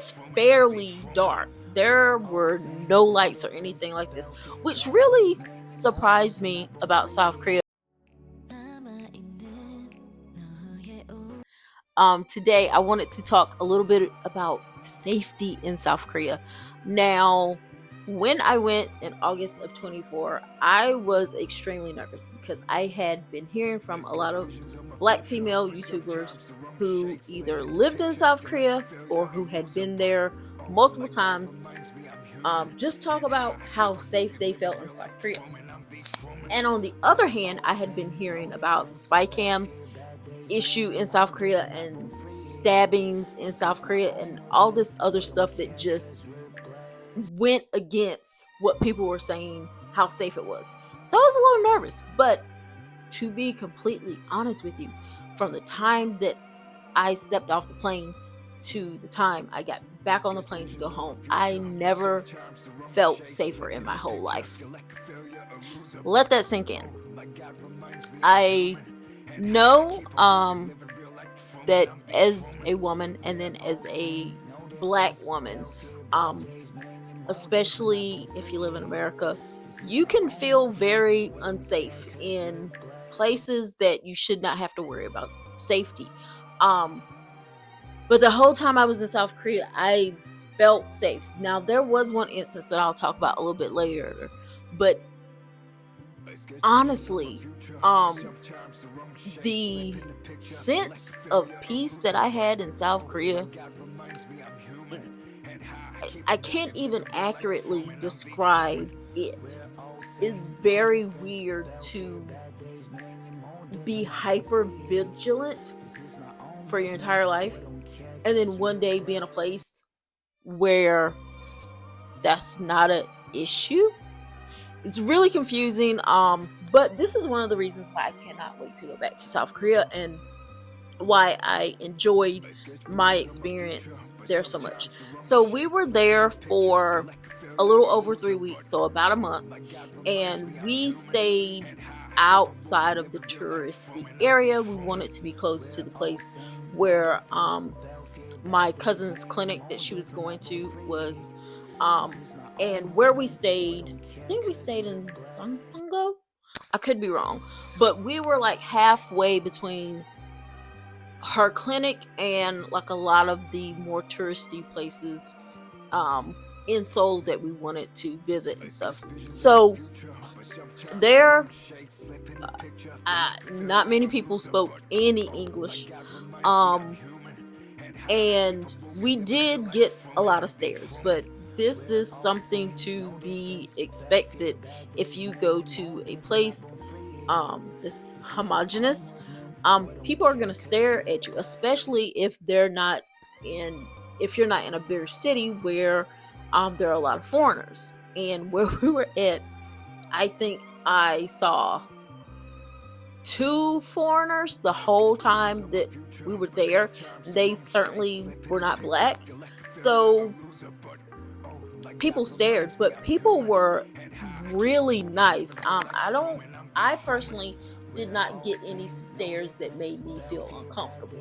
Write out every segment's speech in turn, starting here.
was fairly dark. There were no lights or anything like this, which really surprised me about South Korea. Today I wanted to talk a little bit about safety in South Korea. Now, when I went in August of 24, I was extremely nervous because I had been hearing from a lot of black female YouTubers who either lived in South Korea or who had been there multiple times, just talk about how safe they felt in South Korea. And on the other hand, I had been hearing about the spy cam issue in South Korea and stabbings in South Korea and all this other stuff that just went against what people were saying how safe it was. So I was a little nervous, but to be completely honest with you, from the time that I stepped off the plane to the time I got back on the plane to go home, I never felt safer in my whole life. Let that sink in. I know that as a woman and then as a black woman, especially if you live in America, you can feel very unsafe in places that you should not have to worry about safety. But the whole time I was in South Korea, I felt safe. Now, there was one instance that I'll talk about a little bit later, but honestly, the sense of peace that I had in South Korea, I can't even accurately describe it. It's very weird to be hyper vigilant for your entire life and then one day be in a place where that's not an issue. It's really confusing, but this is one of the reasons why I cannot wait to go back to South Korea and why I enjoyed my experience there so much. So we were there for a little over 3 weeks, so about a month, and we stayed outside of the touristy area. We wanted to be close to the place where my cousin's clinic that she was going to was, and where we stayed, I think we stayed in Sangpungo. I could be wrong, but we were like halfway between her clinic and like a lot of the more touristy places in Seoul that we wanted to visit and stuff. So there, not many people spoke any English, and we did get a lot of stares, but this is something to be expected if you go to a place this homogenous. People are gonna stare at you, especially if you're not in a bigger city where there are a lot of foreigners. And where we were at, I think I saw 2 foreigners the whole time that we were there. They certainly were not black, so people stared, but people were really nice. I personally did not get any stares that made me feel uncomfortable.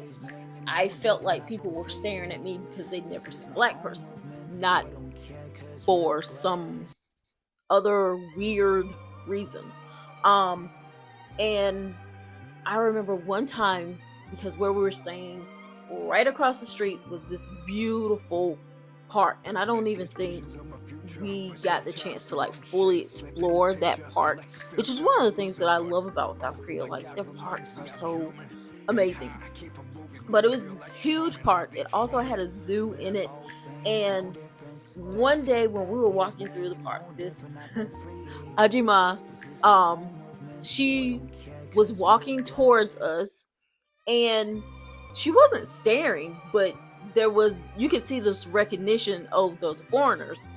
I felt like people were staring at me because they'd never seen a black person, not for some other weird reason. And I remember one time, because where we were staying, right across the street was this beautiful park, and I don't even think we got the chance to like fully explore that park, which is one of the things that I love about South Korea. Like, their parks are so amazing. But it was this huge park. It also had a zoo in it, and one day when we were walking through the park, this Ajima, she was walking towards us, and she wasn't staring, but you could see this recognition of those foreigners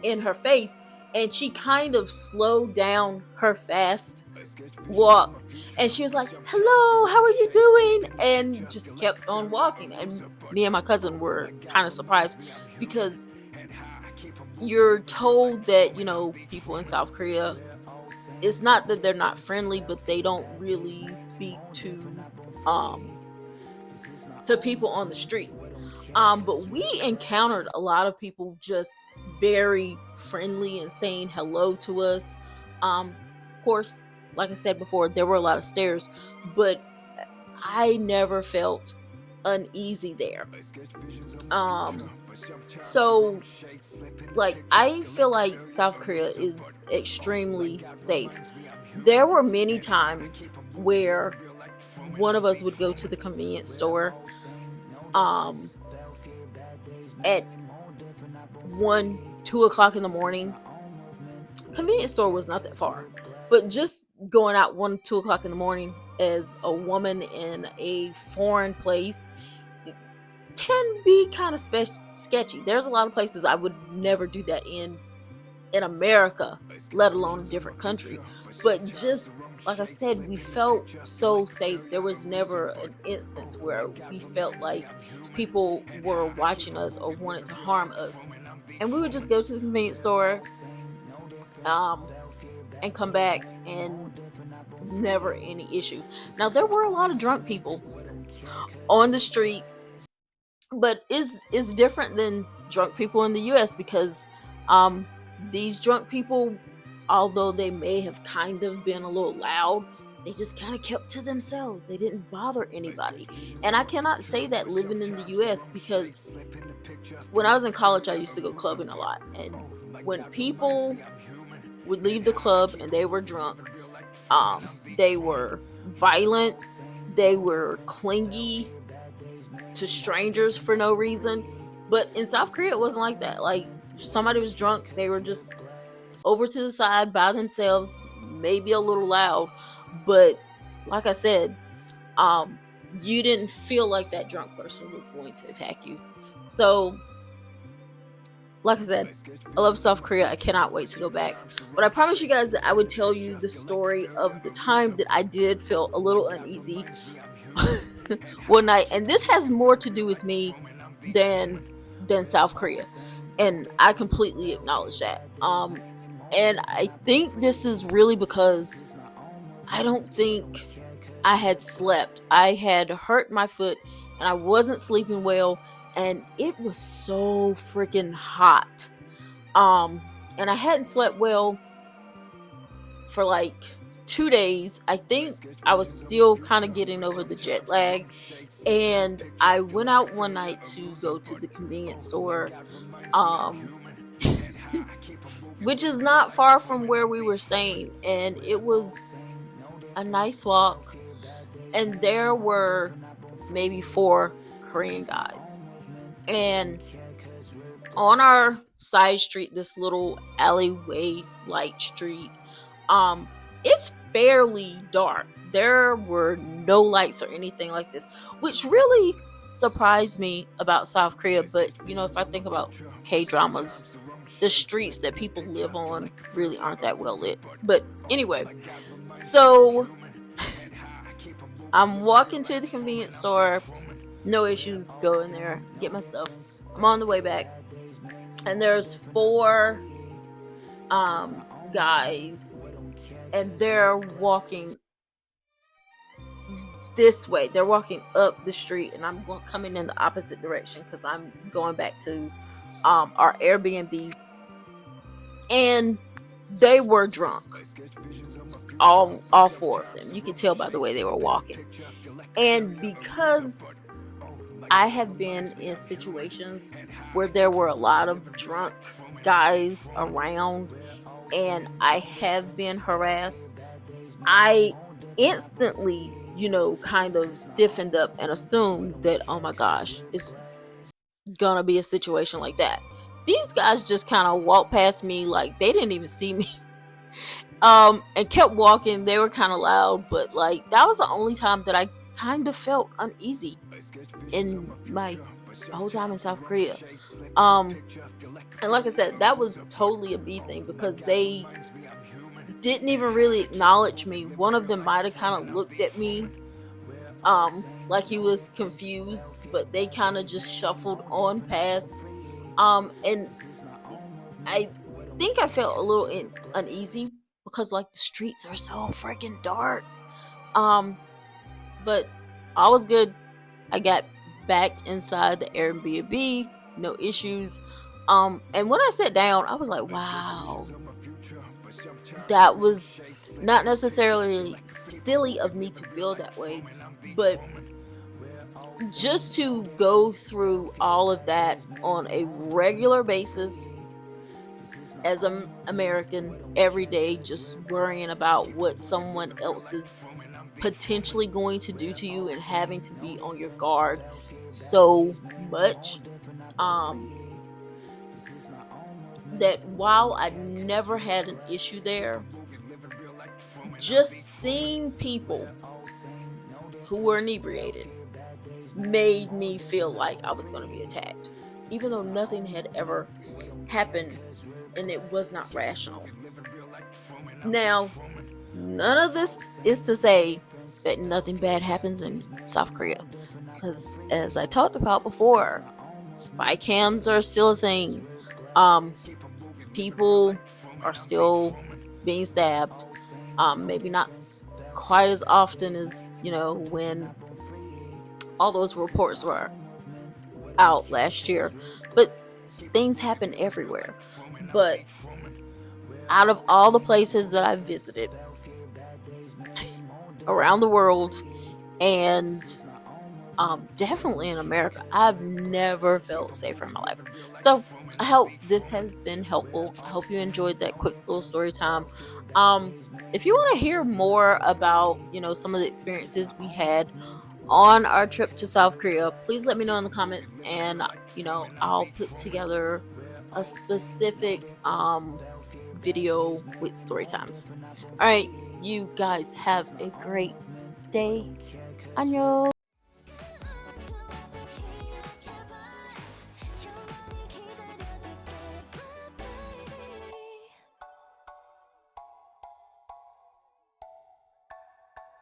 in her face, and she kind of slowed down her fast walk, and she was like, "Hello, how are you doing?" and just kept on walking. And me and my cousin were kind of surprised, because you're told that, people in South Korea, it's not that they're not friendly, but they don't really speak to people on the street. But we encountered a lot of people just very friendly and saying hello to us. Of course, like I said before, there were a lot of stairs, but I never felt uneasy there. Um, so like I feel like South Korea is extremely safe. There were many times where one of us would go to the convenience store um at 1, 2 o'clock in the morning. Convenience store was not that far, but just going out 1, 2 o'clock in the morning as a woman in a foreign place can be kind of sketchy. There's a lot of places I would never do that in America, let alone a different country. But just like I said, we felt so safe. There was never an instance where we felt like people were watching us or wanted to harm us. And we would just go to the convenience store, um, and come back, and never any issue. Now there were a lot of drunk people on the street, but is different than drunk people in the US because um these drunk people, although they may have kind of been a little loud, they just kind of kept to themselves. They didn't bother anybody. And I cannot say that living in the US because when I was in college I used to go clubbing a lot, and when people would leave the club and they were drunk, they were violent, they were clingy to strangers for no reason. But in South Korea, it wasn't like that. Like, if somebody was drunk, they were just over to the side by themselves, maybe a little loud, but like I said, you didn't feel like that drunk person was going to attack you. So, like I said, I love South Korea. I cannot wait to go back. But I promise you guys that I would tell you the story of the time that I did feel a little uneasy one night, and this has more to do with me than South Korea, and I completely acknowledge that. And I think this is really because I don't think I had slept. I had hurt my foot, and I wasn't sleeping well, and it was so freaking hot. And I hadn't slept well for like 2 days. I think I was still kind of getting over the jet lag, and I went out one night to go to the convenience store, um which is not far from where we were staying, and it was a nice walk, and there were maybe 4 Korean guys, and on our side street, this little alleyway light street, it's fairly dark. There were no lights or anything like this, which really surprised me about South Korea. But you know, if I think about K-dramas, the streets that people live on really aren't that well lit. But anyway, so I'm walking to the convenience store, no issues, go in there, get my stuff. I'm on the way back, and there's 4 guys, and they're walking this way. They're walking up the street, and I'm coming in the opposite direction because I'm going back to our Airbnb. And they were drunk, all 4 of them. You can tell by the way they were walking. And because I have been in situations where there were a lot of drunk guys around, and I have been harassed, I instantly, kind of stiffened up and assumed that, oh my gosh, it's gonna be a situation like that. These guys just kind of walked past me like they didn't even see me. And kept walking. They were kind of loud, but like that was the only time that I kind of felt uneasy in my whole time in South Korea. And like I said, that was totally a B thing because they didn't even really acknowledge me. One of them might have kind of looked at me like he was confused, but they kind of just shuffled on past. And I think I felt a little uneasy because like the streets are so freaking dark. But all was good. I got back inside the Airbnb, no issues. And when I sat down, I was like, wow, that was not necessarily silly of me to feel that way, but just to go through all of that on a regular basis as an American every day, just worrying about what someone else is potentially going to do to you and having to be on your guard so much. Um, that while I never had an issue there, just seeing people who were inebriated made me feel like I was going to be attacked, even though nothing had ever happened and it was not rational. Now, none of this is to say that nothing bad happens in South Korea, because as I talked about before, spy cams are still a thing. People are still being stabbed. Maybe not quite as often as, when all those reports were out last year, but things happen everywhere. But out of all the places that I've visited around the world, and definitely in America, I've never felt safer in my life. So I hope this has been helpful. I hope you enjoyed that quick little story time. If you want to hear more about, some of the experiences we had on our trip to South Korea, please let me know in the comments, and I'll put together a specific video with story times. All right, you guys have a great day. 안녕.